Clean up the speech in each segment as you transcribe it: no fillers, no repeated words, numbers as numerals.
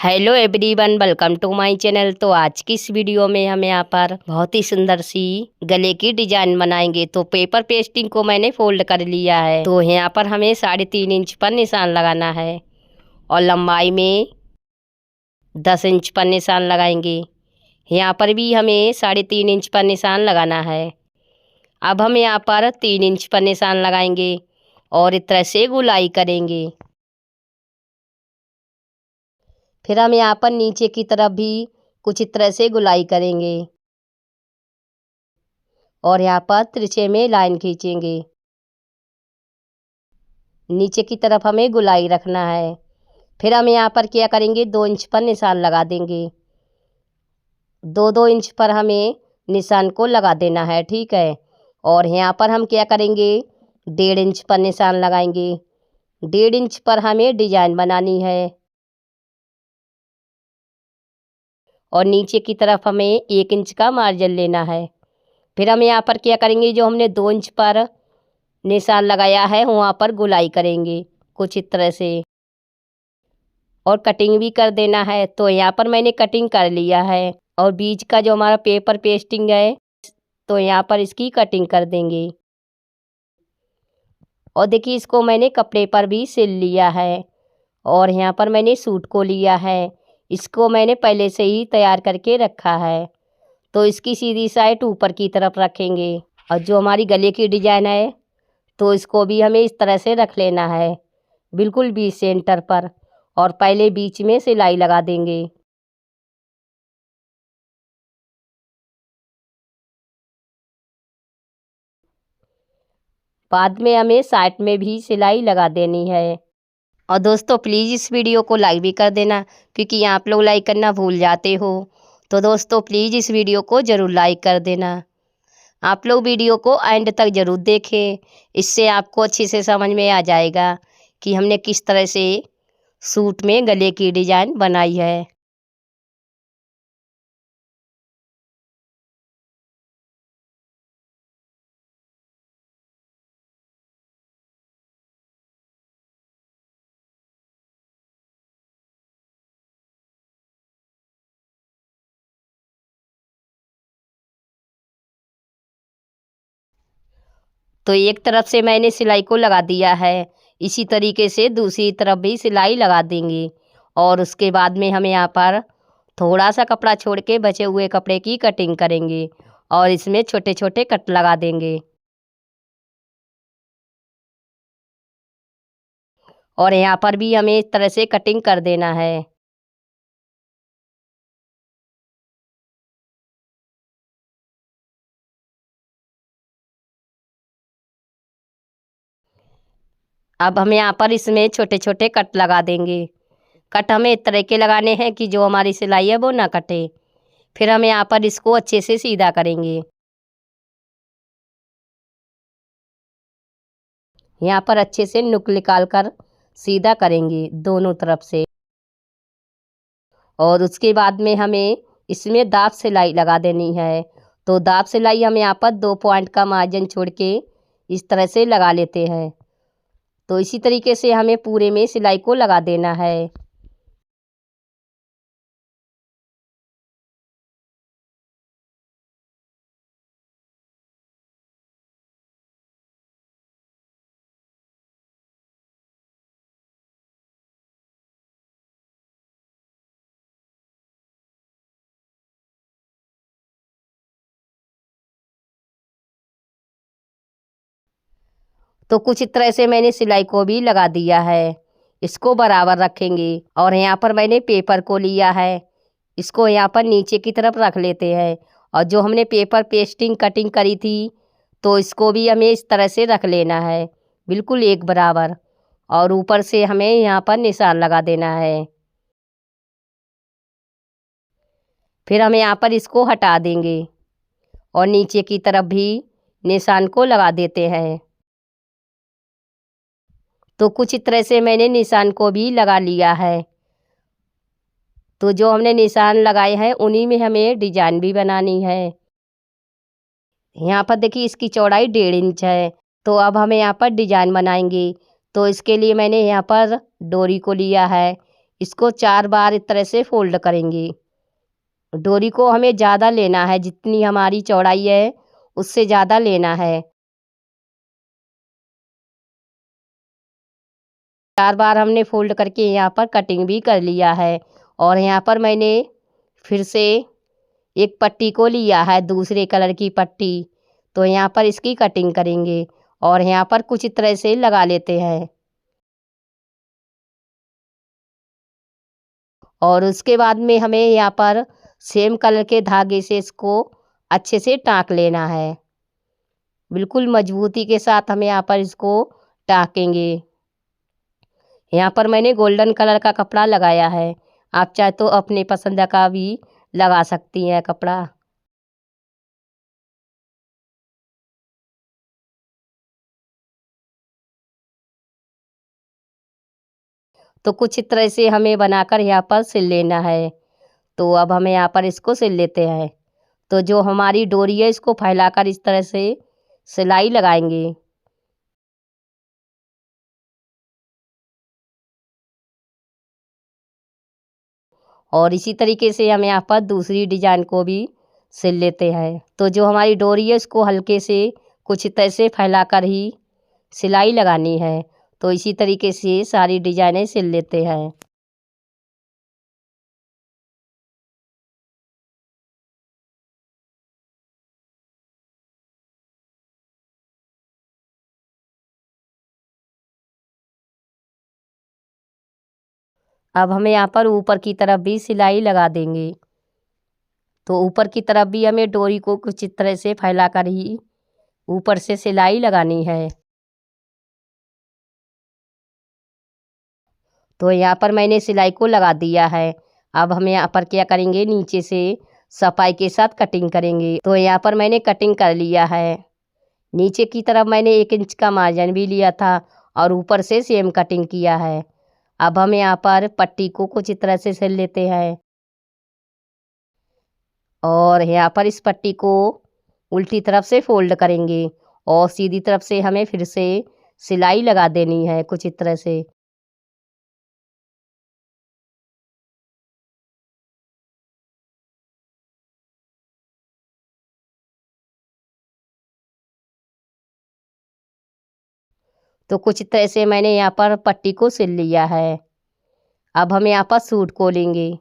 Hello everyone, welcome to my channel. तो आज की इस वीडियो में हम यहाँ पर बहुत ही सुंदर सी गले की डिजाइन बनाएंगे। तो पेपर पेस्टिंग को मैंने फोल्ड कर लिया है। तो यहाँ पर हमें 3.5 इंच पर निशान लगाना है और लंबाई में 10 इंच पर निशान लगाएंगे। यहाँ पर भी हमें 3.5 इंच पर निशान लगाना है। अब हम यहाँ पर 3 इंच पर निशान लगाएंगे और इस तरह से गुलाई करेंगे। फिर हम यहाँ पर नीचे की तरफ भी कुछ इस तरह से गुलाई करेंगे और यहाँ पर तिरछे में लाइन खींचेंगे। नीचे की तरफ हमें गुलाई रखना है। फिर हम यहाँ पर क्या करेंगे, 2 इंच पर निशान लगा देंगे। 2-2 इंच पर हमें निशान को लगा देना है, ठीक है। और यहाँ पर हम क्या करेंगे, 1.5 इंच पर निशान लगाएंगे। 1.5 इंच पर हमें डिजाइन बनानी है और नीचे की तरफ हमें 1 इंच का मार्जिन लेना है। फिर हम यहाँ पर क्या करेंगे, जो हमने 2 इंच पर निशान लगाया है वहाँ पर गुलाई करेंगे कुछ इस तरह से और कटिंग भी कर देना है। तो यहाँ पर मैंने कटिंग कर लिया है और बीच का जो हमारा पेपर पेस्टिंग है तो यहाँ पर इसकी कटिंग कर देंगे। और देखिए, इसको मैंने कपड़े पर भी सिल लिया है और यहाँ पर मैंने सूट को लिया है। इसको मैंने पहले से ही तैयार करके रखा है। तो इसकी सीधी साइड ऊपर की तरफ रखेंगे और जो हमारी गले की डिजाइन है तो इसको भी हमें इस तरह से रख लेना है, बिल्कुल बीच सेंटर पर, और पहले बीच में सिलाई लगा देंगे। बाद में हमें साइड में भी सिलाई लगा देनी है। और दोस्तों, प्लीज़ इस वीडियो को लाइक भी कर देना, क्योंकि आप लोग लाइक करना भूल जाते हो। तो दोस्तों, प्लीज़ इस वीडियो को ज़रूर लाइक कर देना। आप लोग वीडियो को एंड तक ज़रूर देखें, इससे आपको अच्छे से समझ में आ जाएगा कि हमने किस तरह से सूट में गले की डिजाइन बनाई है। तो एक तरफ से मैंने सिलाई को लगा दिया है, इसी तरीके से दूसरी तरफ भी सिलाई लगा देंगे। और उसके बाद में हमें यहाँ पर थोड़ा सा कपड़ा छोड़ के बचे हुए कपड़े की कटिंग करेंगे और इसमें छोटे छोटे कट लगा देंगे। और यहाँ पर भी हमें इस तरह से कटिंग कर देना है। अब हम यहाँ पर इसमें छोटे छोटे कट लगा देंगे। कट हमें इस तरह के लगाने हैं कि जो हमारी सिलाई है वो ना कटे। फिर हम यहाँ पर इसको अच्छे से सीधा करेंगे। यहाँ पर अच्छे से नुक निकाल कर सीधा करेंगे दोनों तरफ से। और उसके बाद में हमें इसमें दाब सिलाई लगा देनी है। तो दाब सिलाई हम यहाँ पर 2 पॉइंट का मार्जिन छोड़ के इस तरह से लगा लेते हैं। तो इसी तरीके से हमें पूरे में सिलाई को लगा देना है। तो कुछ इस तरह से मैंने सिलाई को भी लगा दिया है। इसको बराबर रखेंगे और यहाँ पर मैंने पेपर को लिया है, इसको यहाँ पर नीचे की तरफ रख लेते हैं। और जो हमने पेपर पेस्टिंग कटिंग करी थी तो इसको भी हमें इस तरह से रख लेना है, बिल्कुल एक बराबर। और ऊपर से हमें यहाँ पर निशान लगा देना है। फिर हम यहाँ पर इसको हटा देंगे और नीचे की तरफ भी निशान को लगा देते हैं। तो कुछ इस तरह से मैंने निशान को भी लगा लिया है। तो जो हमने निशान लगाए हैं उन्हीं में हमें डिजाइन भी बनानी है। यहाँ पर देखिए, इसकी चौड़ाई 1.5 इंच है। तो अब हमें यहाँ पर डिजाइन बनाएंगे। तो इसके लिए मैंने यहाँ पर डोरी को लिया है, इसको 4 बार इस तरह से फोल्ड करेंगे। डोरी को हमें ज़्यादा लेना है, जितनी हमारी चौड़ाई है उससे ज़्यादा लेना है। 4 बार हमने फोल्ड करके यहाँ पर कटिंग भी कर लिया है। और यहाँ पर मैंने फिर से एक पट्टी को लिया है, दूसरे कलर की पट्टी। तो यहाँ पर इसकी कटिंग करेंगे और यहाँ पर कुछ इस तरह से लगा लेते हैं। और उसके बाद में हमें यहाँ पर सेम कलर के धागे से इसको अच्छे से टाँक लेना है। बिल्कुल मजबूती के साथ हमें यहाँ पर इसको टाँकेंगे। यहाँ पर मैंने गोल्डन कलर का कपड़ा लगाया है। आप चाहे तो अपने पसंद का भी लगा सकती हैं कपड़ा। तो कुछ इस तरह से हमें बनाकर यहाँ पर सिल लेना है। तो अब हमें यहाँ पर इसको सिल लेते हैं। तो जो हमारी डोरी है इसको फैलाकर इस तरह से सिलाई लगाएंगे। और इसी तरीके से हम यहाँ पर दूसरी डिजाइन को भी सिल लेते हैं। तो जो हमारी डोरी है उसको हल्के से कुछ इस तरह से फैलाकर ही सिलाई लगानी है। तो इसी तरीके से सारी डिजाइनें सिल लेते हैं। अब हमें यहाँ पर ऊपर की तरफ भी सिलाई लगा देंगे। तो ऊपर की तरफ भी हमें डोरी को कुछ इस तरह से फैलाकर ही ऊपर से सिलाई लगानी है। तो यहाँ पर मैंने सिलाई को लगा दिया है। अब हम यहाँ पर क्या करेंगे, नीचे से सफाई के साथ कटिंग करेंगे। तो यहाँ पर मैंने कटिंग कर लिया है। नीचे की तरफ मैंने 1 इंच का मार्जिन भी लिया था और ऊपर से सेम कटिंग किया है। अब हम यहाँ पर पट्टी को कुछ इस तरह से सिल लेते हैं। और यहाँ पर इस पट्टी को उल्टी तरफ से फोल्ड करेंगे और सीधी तरफ से हमें फिर से सिलाई लगा देनी है कुछ इस तरह से। तो कुछ इस तरह से मैंने यहाँ पर पट्टी को सिल लिया है। अब हम यहाँ पर सूट को लेंगे।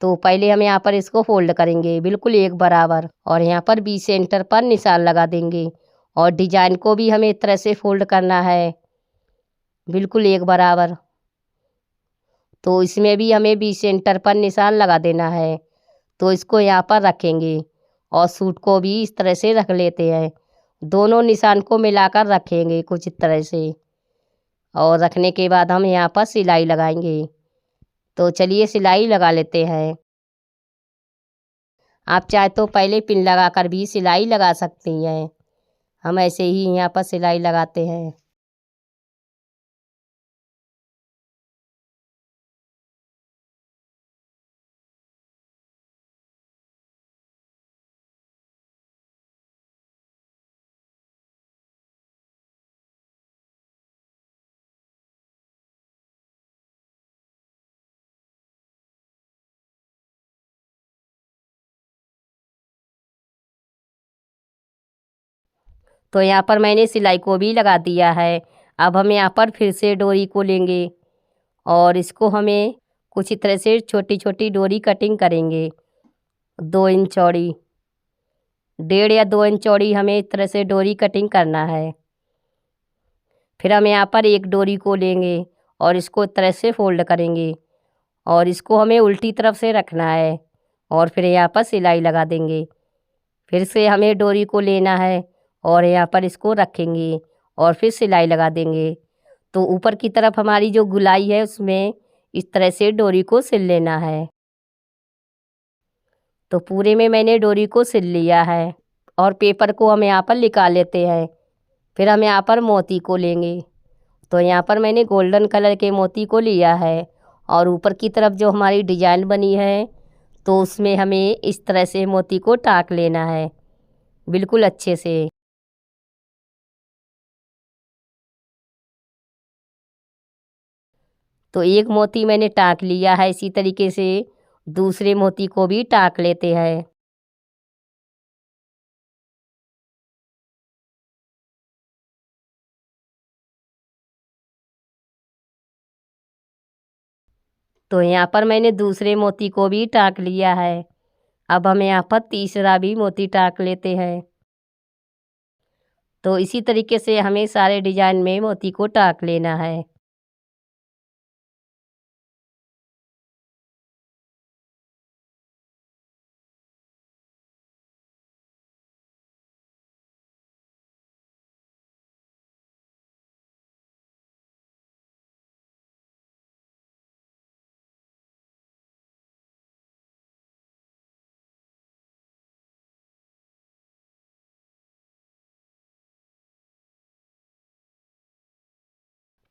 तो पहले हम यहाँ पर इसको फोल्ड करेंगे बिल्कुल एक बराबर और यहाँ पर बी सेंटर पर निशान लगा देंगे। और डिजाइन को भी हमें इस तरह से फोल्ड करना है बिल्कुल एक बराबर। तो इसमें भी हमें बी सेंटर पर निशान लगा देना है। तो इसको यहाँ पर रखेंगे और सूट को भी इस तरह से रख लेते हैं। दोनों निशान को मिलाकर रखेंगे कुछ इस तरह से। और रखने के बाद हम यहाँ पर सिलाई लगाएंगे। तो चलिए सिलाई लगा लेते हैं। आप चाहे तो पहले पिन लगाकर भी सिलाई लगा सकती हैं। हम ऐसे ही यहाँ पर सिलाई लगाते हैं। तो यहाँ पर मैंने सिलाई को भी लगा दिया है। अब हम यहाँ पर फिर से डोरी को लेंगे और इसको हमें कुछ इस तरह से छोटी छोटी डोरी कटिंग करेंगे 2 इंच चौड़ी, 1.5 या 2 इंच चौड़ी हमें इस तरह से डोरी कटिंग करना है। फिर हम यहाँ पर एक डोरी को लेंगे और इसको इस तरह से फोल्ड करेंगे और इसको हमें उल्टी तरफ से रखना है और फिर यहाँ पर सिलाई लगा देंगे। फिर से हमें डोरी को लेना है और यहाँ पर इसको रखेंगे और फिर सिलाई लगा देंगे। तो ऊपर की तरफ हमारी जो गुलाई है उसमें इस तरह से डोरी को सिल लेना है। तो पूरे में मैंने डोरी को सिल लिया है और पेपर को हम यहाँ पर निकाल लेते हैं। फिर हम यहाँ पर मोती को लेंगे। तो यहाँ पर मैंने गोल्डन कलर के मोती को लिया है और ऊपर की तरफ जो हमारी डिजाइन बनी है तो उसमें हमें इस तरह से मोती को टाँक लेना है बिल्कुल अच्छे से। तो एक मोती मैंने टाँक लिया है। इसी तरीके से दूसरे मोती को भी टाँक लेते हैं। तो यहाँ पर मैंने दूसरे मोती को भी टाँक लिया है। अब हम यहाँ पर तीसरा भी मोती टाँक लेते हैं। तो इसी तरीके से हमें सारे डिजाइन में मोती को टाँक लेना है।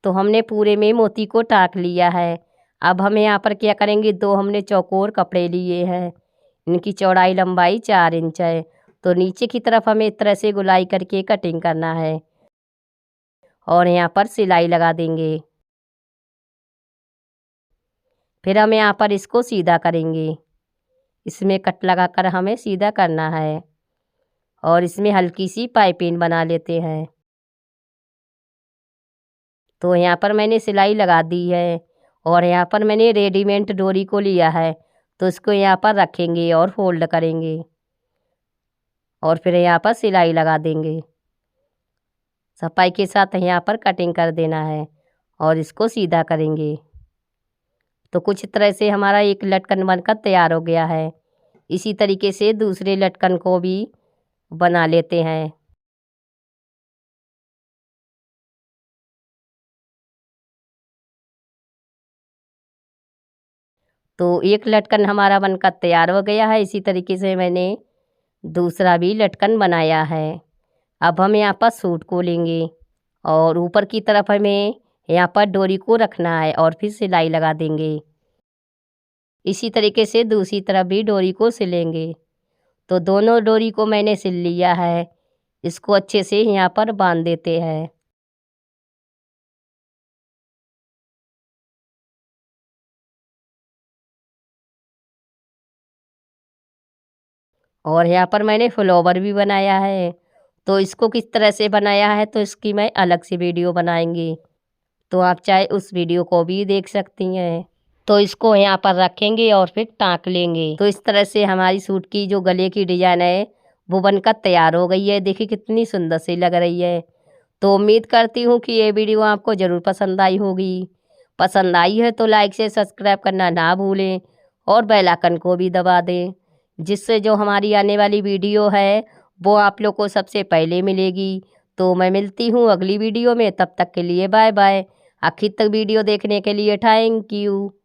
तो हमने पूरे में मोती को टाँक लिया है। अब हम यहाँ पर क्या करेंगे, 2 हमने चौकोर कपड़े लिए हैं। इनकी चौड़ाई लंबाई 4 इंच है। तो नीचे की तरफ हमें इस तरह से गोलाई करके कटिंग करना है और यहाँ पर सिलाई लगा देंगे। फिर हम यहाँ पर इसको सीधा करेंगे। इसमें कट लगाकर हमें सीधा करना है और इसमें हल्की सी पाइपिंग बना लेते हैं। तो यहाँ पर मैंने सिलाई लगा दी है और यहाँ पर मैंने रेडीमेड डोरी को लिया है। तो इसको यहाँ पर रखेंगे और फोल्ड करेंगे और फिर यहाँ पर सिलाई लगा देंगे। सफाई के साथ यहाँ पर कटिंग कर देना है और इसको सीधा करेंगे। तो कुछ तरह से हमारा एक लटकन बनकर तैयार हो गया है। इसी तरीके से दूसरे लटकन को भी बना लेते हैं। तो एक लटकन हमारा बनकर तैयार हो गया है। इसी तरीके से मैंने दूसरा भी लटकन बनाया है। अब हम यहाँ पर सूट को लेंगे और ऊपर की तरफ हमें यहाँ पर डोरी को रखना है और फिर सिलाई लगा देंगे। इसी तरीके से दूसरी तरफ भी डोरी को सिलेंगे। तो दोनों डोरी को मैंने सिल लिया है। इसको अच्छे से यहाँ पर बांध देते हैं। और यहाँ पर मैंने फ्लावर भी बनाया है। तो इसको किस तरह से बनाया है तो इसकी मैं अलग से वीडियो बनाएंगी। तो आप चाहे उस वीडियो को भी देख सकती हैं। तो इसको यहाँ पर रखेंगे और फिर टाँक लेंगे। तो इस तरह से हमारी सूट की जो गले की डिजाइन है वो बनकर तैयार हो गई है। देखिए कितनी सुंदर सी लग रही है। तो उम्मीद करती हूँ कि ये वीडियो आपको ज़रूर पसंद आई होगी। पसंद आई है तो लाइक से सब्सक्राइब करना ना भूलें और बेल आइकन को भी दबा दें, जिससे जो हमारी आने वाली वीडियो है वो आप लोग को सबसे पहले मिलेगी। तो मैं मिलती हूँ अगली वीडियो में। तब तक के लिए बाय बाय। आखिर तक वीडियो देखने के लिए थैंक यू।